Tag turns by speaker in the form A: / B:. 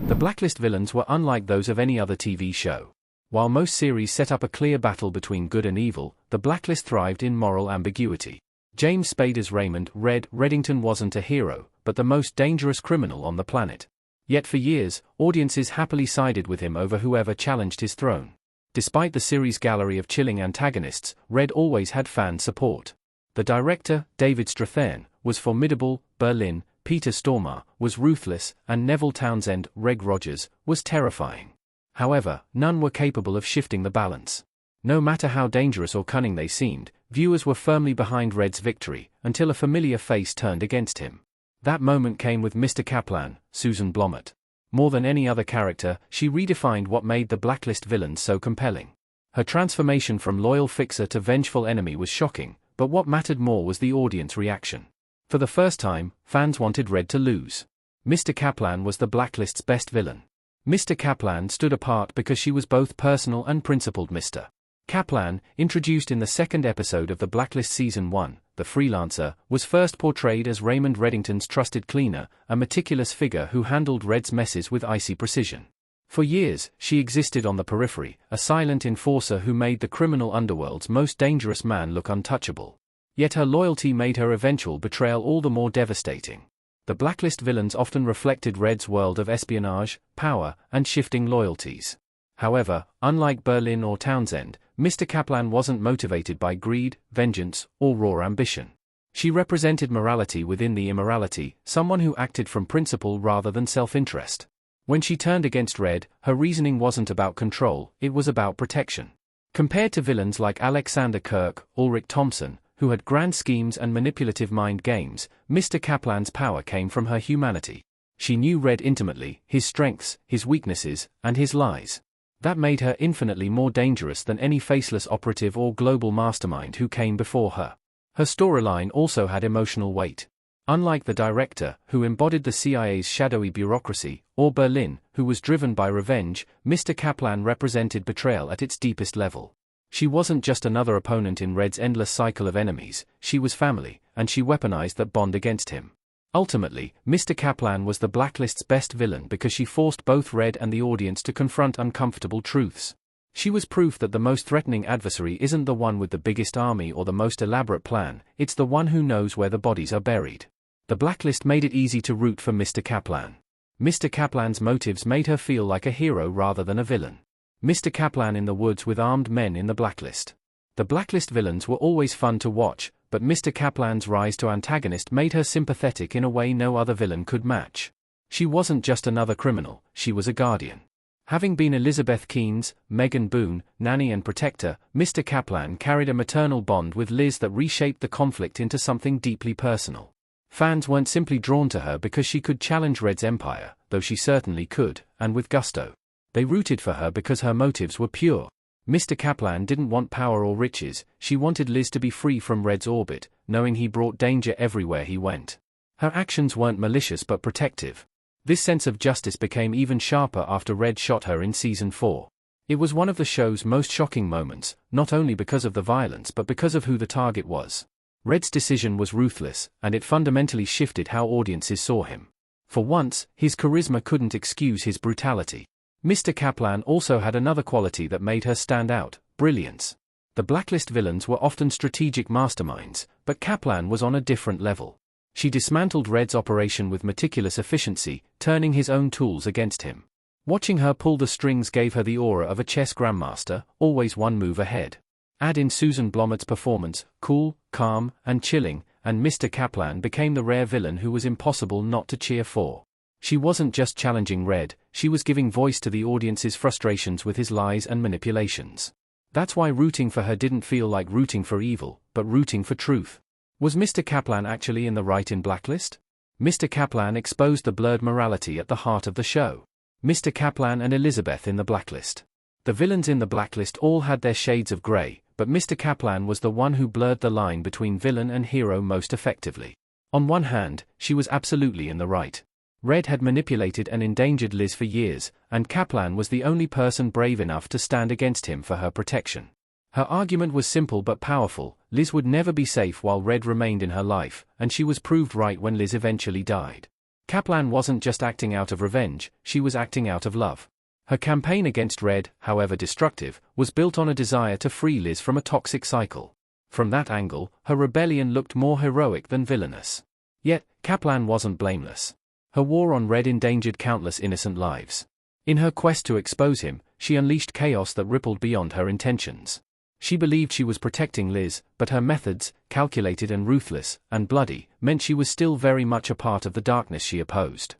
A: The Blacklist villains were unlike those of any other TV show. While most series set up a clear battle between good and evil, the Blacklist thrived in moral ambiguity. James Spader's Raymond Red Reddington wasn't a hero, but the most dangerous criminal on the planet. Yet for years, audiences happily sided with him over whoever challenged his throne. Despite the series' gallery of chilling antagonists, Red always had fan support. The director, David Strathairn, was formidable, Berlin, Peter Stormare, was ruthless, and Neville Townsend, Reg Rogers, was terrifying. However, none were capable of shifting the balance. No matter how dangerous or cunning they seemed, viewers were firmly behind Red's victory, until a familiar face turned against him. That moment came with Mr. Kaplan, Susan Blommaert. More than any other character, she redefined what made the Blacklist villains so compelling. Her transformation from loyal fixer to vengeful enemy was shocking, but what mattered more was the audience reaction. For the first time, fans wanted Red to lose. Mr. Kaplan was the Blacklist's best villain. Mr. Kaplan stood apart because she was both personal and principled. Mr. Kaplan, introduced in the second episode of the Blacklist Season 1, The Freelancer, was first portrayed as Raymond Reddington's trusted cleaner, a meticulous figure who handled Red's messes with icy precision. For years, she existed on the periphery, a silent enforcer who made the criminal underworld's most dangerous man look untouchable. Yet her loyalty made her eventual betrayal all the more devastating. The Blacklist villains often reflected Red's world of espionage, power, and shifting loyalties. However, unlike Berlin or Townsend, Mr. Kaplan wasn't motivated by greed, vengeance, or raw ambition. She represented morality within the immorality, someone who acted from principle rather than self-interest. When she turned against Red, her reasoning wasn't about control, it was about protection. Compared to villains like Alexander Kirk, Ulrich Thompson, who had grand schemes and manipulative mind games, Mr. Kaplan's power came from her humanity. She knew Red intimately, his strengths, his weaknesses, and his lies. That made her infinitely more dangerous than any faceless operative or global mastermind who came before her. Her storyline also had emotional weight. Unlike the director, who embodied the CIA's shadowy bureaucracy, or Berlin, who was driven by revenge, Mr. Kaplan represented betrayal at its deepest level. She wasn't just another opponent in Red's endless cycle of enemies, she was family, and she weaponized that bond against him. Ultimately, Mr. Kaplan was the Blacklist's best villain because she forced both Red and the audience to confront uncomfortable truths. She was proof that the most threatening adversary isn't the one with the biggest army or the most elaborate plan, it's the one who knows where the bodies are buried. The Blacklist made it easy to root for Mr. Kaplan. Mr. Kaplan's motives made her feel like a hero rather than a villain. Mr. Kaplan in the woods with armed men in the Blacklist. The Blacklist villains were always fun to watch, but Mr. Kaplan's rise to antagonist made her sympathetic in a way no other villain could match. She wasn't just another criminal, she was a guardian. Having been Elizabeth Keene's, Megan Boone, nanny and protector, Mr. Kaplan carried a maternal bond with Liz that reshaped the conflict into something deeply personal. Fans weren't simply drawn to her because she could challenge Red's empire, though she certainly could, and with gusto. They rooted for her because her motives were pure. Mr. Kaplan didn't want power or riches, she wanted Liz to be free from Red's orbit, knowing he brought danger everywhere he went. Her actions weren't malicious but protective. This sense of justice became even sharper after Red shot her in Season 4. It was one of the show's most shocking moments, not only because of the violence but because of who the target was. Red's decision was ruthless, and it fundamentally shifted how audiences saw him. For once, his charisma couldn't excuse his brutality. Mr. Kaplan also had another quality that made her stand out: brilliance. The Blacklist villains were often strategic masterminds, but Kaplan was on a different level. She dismantled Red's operation with meticulous efficiency, turning his own tools against him. Watching her pull the strings gave her the aura of a chess grandmaster, always one move ahead. Add in Susan Blommaert's performance, cool, calm, and chilling, and Mr. Kaplan became the rare villain who was impossible not to cheer for. She wasn't just challenging Red, she was giving voice to the audience's frustrations with his lies and manipulations. That's why rooting for her didn't feel like rooting for evil, but rooting for truth. Was Mr. Kaplan actually in the right in Blacklist? Mr. Kaplan exposed the blurred morality at the heart of the show. Mr. Kaplan and Elizabeth in the Blacklist. The villains in the Blacklist all had their shades of grey, but Mr. Kaplan was the one who blurred the line between villain and hero most effectively. On one hand, she was absolutely in the right. Red had manipulated and endangered Liz for years, and Kaplan was the only person brave enough to stand against him for her protection. Her argument was simple but powerful: Liz would never be safe while Red remained in her life, and she was proved right when Liz eventually died. Kaplan wasn't just acting out of revenge, she was acting out of love. Her campaign against Red, however destructive, was built on a desire to free Liz from a toxic cycle. From that angle, her rebellion looked more heroic than villainous. Yet, Kaplan wasn't blameless. Her war on Red endangered countless innocent lives. In her quest to expose him, she unleashed chaos that rippled beyond her intentions. She believed she was protecting Liz, but her methods, calculated and ruthless, and bloody, meant she was still very much a part of the darkness she opposed.